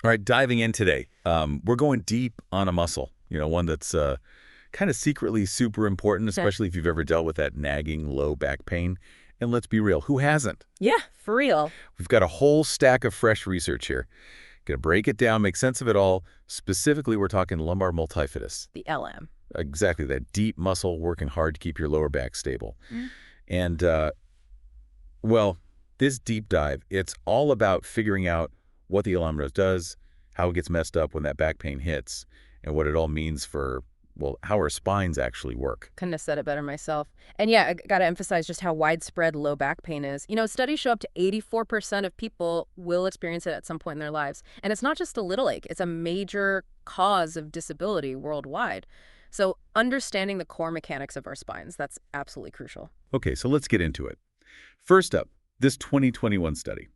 All right, diving in today, we're going deep on a muscle, one that's kind of secretly super important, especially if you've ever dealt with that nagging low back pain. And let's be real, who hasn't? Yeah, for real. We've got a whole stack of fresh research here. Gonna break it down, make sense of it all. Specifically, we're talking lumbar multifidus. The LM. Exactly, that deep muscle working hard to keep your lower back stable. Mm. And, well, this deep dive, it's all about figuring out what the LM does, how it gets messed up when that back pain hits, and what it all means for, well, how our spines actually work. Couldn't have said it better myself. And yeah, I got to emphasize just how widespread low back pain is. Studies show up to 84% of people will experience it at some point in their lives. And it's not just a little ache, it's a major cause of disability worldwide. So understanding the core mechanics of our spines, that's absolutely crucial. Okay, so let's get into it. First up, this 2021 study.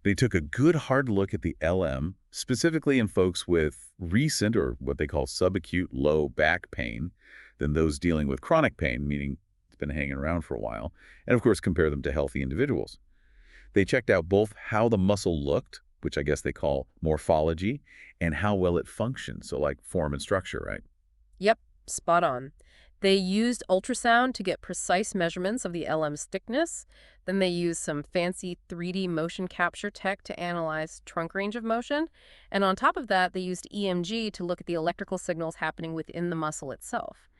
They took a good hard look at the LM, specifically in folks with recent or what they call subacute low back pain, than those dealing with chronic pain, meaning it's been hanging around for a while, and of course compare them to healthy individuals. They checked out both how the muscle looked, which I guess they call morphology, and how well it functioned, so like form and structure, right? Yep, spot on. They used ultrasound to get precise measurements of the LM's thickness. Then they used some fancy 3D motion capture tech to analyze trunk range of motion. And on top of that, they used EMG to look at the electrical signals happening within the muscle itself.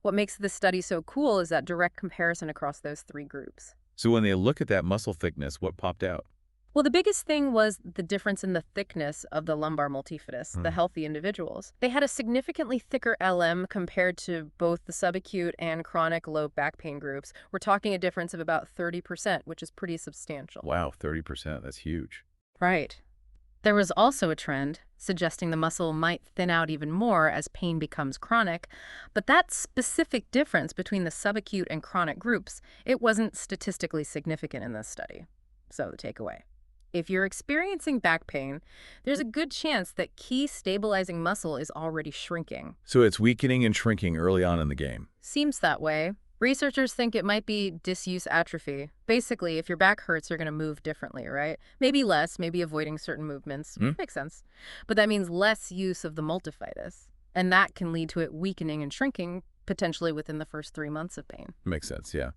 What makes this study so cool is that direct comparison across those three groups. So when they look at that muscle thickness, what popped out? Well, the biggest thing was the difference in the thickness of the lumbar multifidus, the healthy individuals. They had a significantly thicker LM compared to both the subacute and chronic low back pain groups. We're talking a difference of about 30%, which is pretty substantial. Wow, 30%, that's huge. Right. There was also a trend suggesting the muscle might thin out even more as pain becomes chronic, but that specific difference between the subacute and chronic groups, it wasn't statistically significant in this study. So the takeaway. If you're experiencing back pain, there's a good chance that key stabilizing muscle is already shrinking. So it's weakening and shrinking early on in the game. Seems that way. Researchers think it might be disuse atrophy. Basically, if your back hurts, you're going to move differently, right? Maybe less, maybe avoiding certain movements. Makes sense. But that means less use of the multifidus. And that can lead to it weakening and shrinking, potentially within the first 3 months of pain. Makes sense, yeah.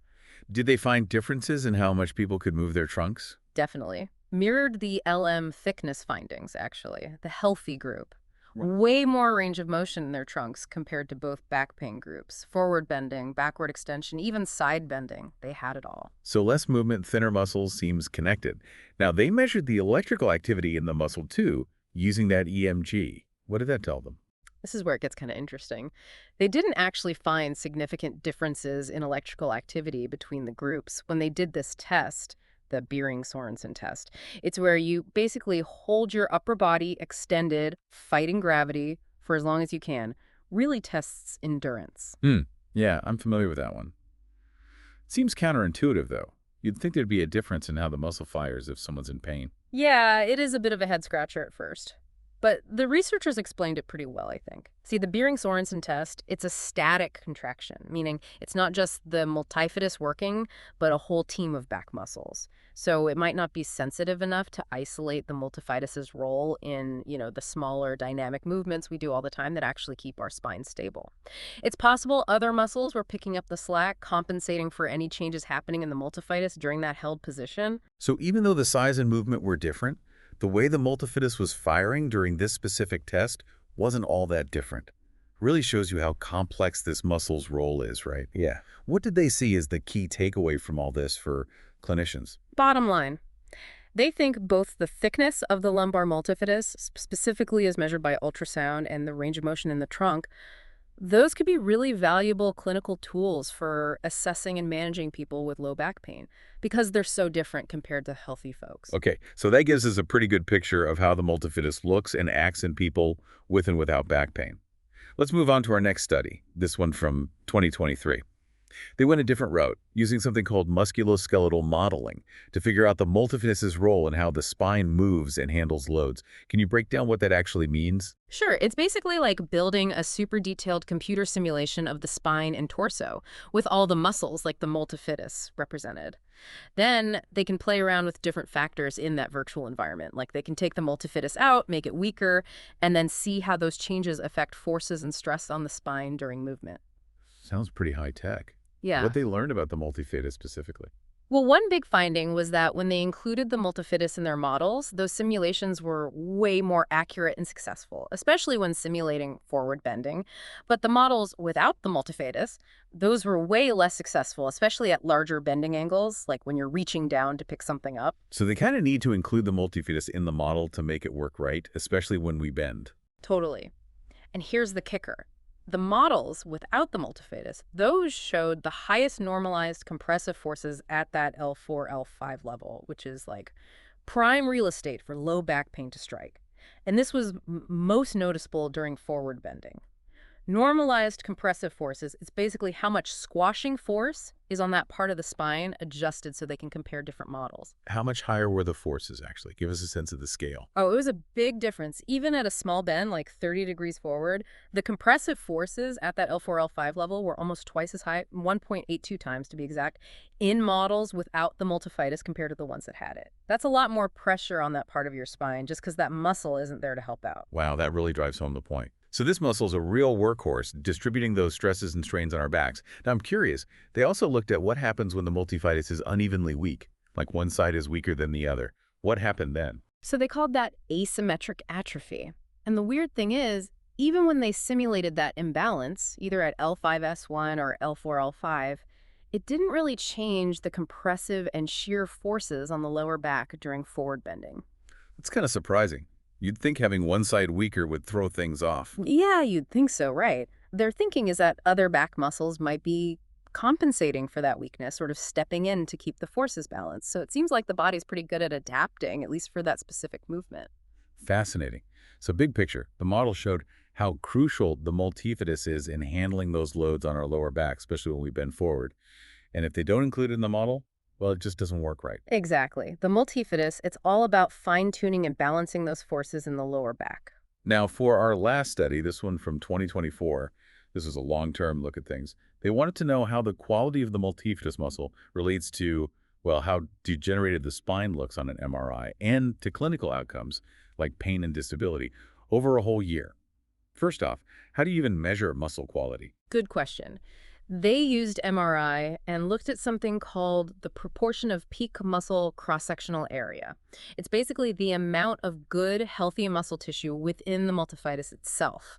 Did they find differences in how much people could move their trunks? Definitely. Mirrored the LM thickness findings, actually, the healthy group. Way more range of motion in their trunks compared to both back pain groups. Forward bending, backward extension, even side bending. They had it all. So less movement, thinner muscles seems connected. Now, they measured the electrical activity in the muscle, too, using that EMG. What did that tell them? This is where it gets kind of interesting. They didn't actually find significant differences in electrical activity between the groups when they did this test. The Bering-Sorensen test. It's where you basically hold your upper body extended, fighting gravity for as long as you can. Really tests endurance. Yeah, I'm familiar with that one. Seems counterintuitive, though. You'd think there'd be a difference in how the muscle fires if someone's in pain. Yeah, it is a bit of a head-scratcher at first. But the researchers explained it pretty well, I think. See, the Bering-Sorensen test, it's a static contraction, meaning it's not just the multifidus working, but a whole team of back muscles. So it might not be sensitive enough to isolate the multifidus's role in, the smaller dynamic movements we do all the time that actually keep our spine stable. It's possible other muscles were picking up the slack, compensating for any changes happening in the multifidus during that held position. So even though the size and movement were different, the way the multifidus was firing during this specific test wasn't all that different. Really shows you how complex this muscle's role is, right? Yeah. What did they see as the key takeaway from all this for clinicians? Bottom line, they think both the thickness of the lumbar multifidus, specifically as measured by ultrasound, and the range of motion in the trunk, those could be really valuable clinical tools for assessing and managing people with low back pain because they're so different compared to healthy folks. Okay, so that gives us a pretty good picture of how the multifidus looks and acts in people with and without back pain. Let's move on to our next study, this one from 2023. They went a different route, using something called musculoskeletal modeling to figure out the multifidus's role in how the spine moves and handles loads. Can you break down what that actually means? Sure, it's basically like building a super detailed computer simulation of the spine and torso, with all the muscles like the multifidus represented. Then they can play around with different factors in that virtual environment. Like they can take the multifidus out, make it weaker, and then see how those changes affect forces and stress on the spine during movement. Sounds pretty high tech. Yeah. What they learned about the multifidus specifically? Well, one big finding was that when they included the multifidus in their models, those simulations were way more accurate and successful, especially when simulating forward bending. But the models without the multifidus, those were way less successful, especially at larger bending angles, like when you're reaching down to pick something up. So they kind of need to include the multifidus in the model to make it work right, especially when we bend. Totally. And here's the kicker. The models without the multifidus, those showed the highest normalized compressive forces at that L4, L5 level, which is like prime real estate for low back pain to strike. And this was most noticeable during forward bending. Normalized compressive forces, it's basically how much squashing force is on that part of the spine adjusted so they can compare different models. How much higher were the forces, actually? Give us a sense of the scale. Oh, it was a big difference. Even at a small bend, like 30 degrees forward, the compressive forces at that L4, L5 level were almost twice as high, 1.82 times to be exact, in models without the multifidus compared to the ones that had it. That's a lot more pressure on that part of your spine just because that muscle isn't there to help out. Wow, that really drives home the point. So this muscle is a real workhorse, distributing those stresses and strains on our backs. Now I'm curious, they also looked at what happens when the multifidus is unevenly weak, like one side is weaker than the other. What happened then? So they called that asymmetric atrophy. And the weird thing is, even when they simulated that imbalance, either at L5S1 or L4L5, it didn't really change the compressive and shear forces on the lower back during forward bending. It's kind of surprising. You'd think having one side weaker would throw things off. Yeah, you'd think so, right? Their thinking is that other back muscles might be compensating for that weakness, sort of stepping in to keep the forces balanced. So it seems like the body's pretty good at adapting, at least for that specific movement. Fascinating. So big picture, the model showed how crucial the multifidus is in handling those loads on our lower back, especially when we bend forward. And if they don't include it in the model, well, it just doesn't work right. Exactly. The multifidus, it's all about fine-tuning and balancing those forces in the lower back. Now, for our last study, this one from 2024, this was a long-term look at things. They wanted to know how the quality of the multifidus muscle relates to, well, how degenerated the spine looks on an MRI and to clinical outcomes like pain and disability over a whole year. First off, how do you even measure muscle quality? Good question. They used MRI and looked at something called the proportion of peak muscle cross-sectional area. It's basically the amount of good, healthy muscle tissue within the multifidus itself.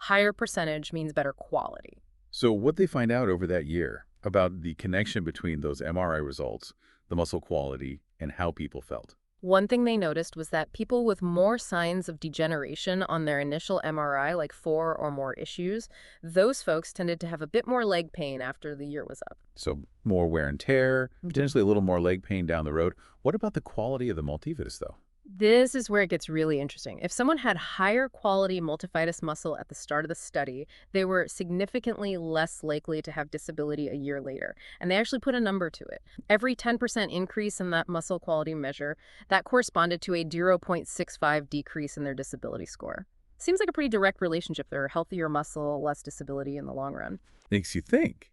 Higher percentage means better quality. So what they find out over that year about the connection between those MRI results, the muscle quality, and how people felt. One thing they noticed was that people with more signs of degeneration on their initial MRI, like 4 or more issues, those folks tended to have a bit more leg pain after the year was up. So more wear and tear, potentially a little more leg pain down the road. What about the quality of the multifidus, though? This is where it gets really interesting. If someone had higher quality multifidus muscle at the start of the study, they were significantly less likely to have disability a year later. And they actually put a number to it. Every 10% increase in that muscle quality measure, that corresponded to a 0.65 decrease in their disability score. Seems like a pretty direct relationship there. Healthier muscle, less disability in the long run. Makes you think.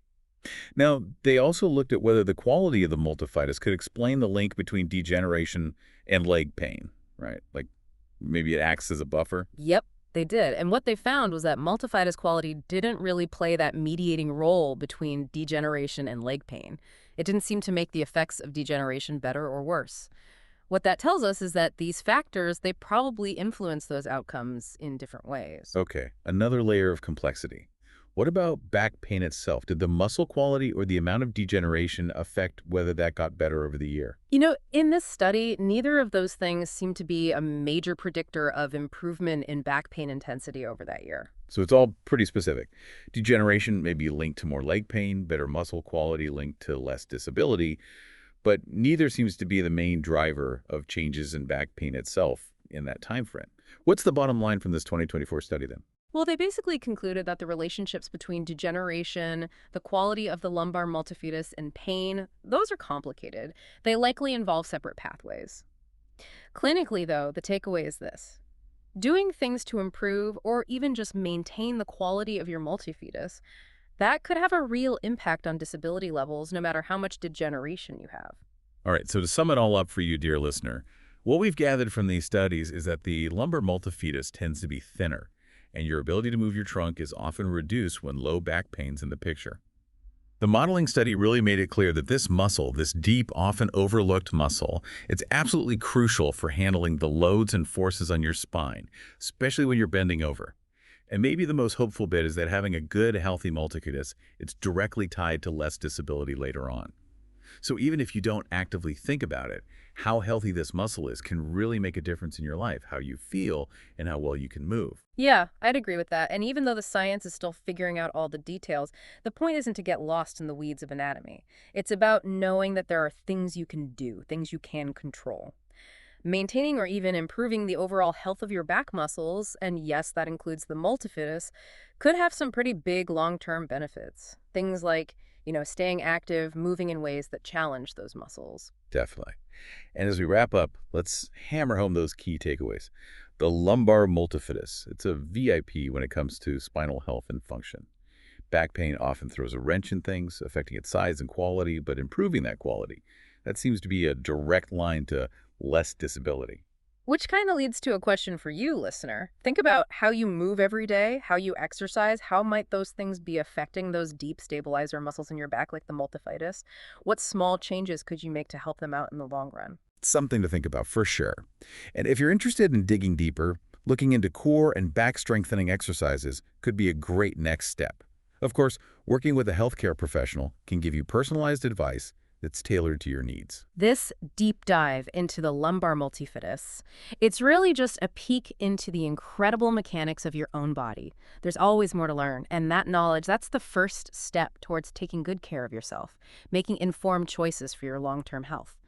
Now, they also looked at whether the quality of the multifidus could explain the link between degeneration and leg pain, right? Like maybe it acts as a buffer. Yep, they did. And what they found was that multifidus quality didn't really play that mediating role between degeneration and leg pain. It didn't seem to make the effects of degeneration better or worse. What that tells us is that these factors, they probably influence those outcomes in different ways. Okay, another layer of complexity. What about back pain itself? Did the muscle quality or the amount of degeneration affect whether that got better over the year? You know, in this study, neither of those things seem to be a major predictor of improvement in back pain intensity over that year. So it's all pretty specific. Degeneration may be linked to more leg pain, better muscle quality linked to less disability, but neither seems to be the main driver of changes in back pain itself in that time frame. What's the bottom line from this 2024 study then? Well, they basically concluded that the relationships between degeneration, the quality of the lumbar multifidus, and pain, those are complicated. They likely involve separate pathways. Clinically, though, the takeaway is this. Doing things to improve or even just maintain the quality of your multifidus, that could have a real impact on disability levels no matter how much degeneration you have. All right, so to sum it all up for you, dear listener, what we've gathered from these studies is that the lumbar multifidus tends to be thinner, and your ability to move your trunk is often reduced when low back pain's in the picture. The modeling study really made it clear that this muscle, this deep, often overlooked muscle, it's absolutely crucial for handling the loads and forces on your spine, especially when you're bending over. And maybe the most hopeful bit is that having a good, healthy multifidus, it's directly tied to less disability later on. So even if you don't actively think about it, how healthy this muscle is can really make a difference in your life, how you feel, and how well you can move. Yeah, I'd agree with that. And even though the science is still figuring out all the details, the point isn't to get lost in the weeds of anatomy. It's about knowing that there are things you can do, things you can control. Maintaining or even improving the overall health of your back muscles, and yes, that includes the multifidus, could have some pretty big long-term benefits. Things like, staying active, moving in ways that challenge those muscles. Definitely. And as we wrap up, let's hammer home those key takeaways. The lumbar multifidus, it's a VIP when it comes to spinal health and function. Back pain often throws a wrench in things, affecting its size and quality, but improving that quality. That seems to be a direct line to less disability. Which kind of leads to a question for you, listener. Think about how you move every day, how you exercise. How might those things be affecting those deep stabilizer muscles in your back, like the multifidus? What small changes could you make to help them out in the long run? Something to think about for sure. And if you're interested in digging deeper, looking into core and back strengthening exercises could be a great next step. Of course, working with a healthcare professional can give you personalized advice that's tailored to your needs. This deep dive into the lumbar multifidus, it's really just a peek into the incredible mechanics of your own body. There's always more to learn, and that knowledge, that's the first step towards taking good care of yourself, making informed choices for your long-term health.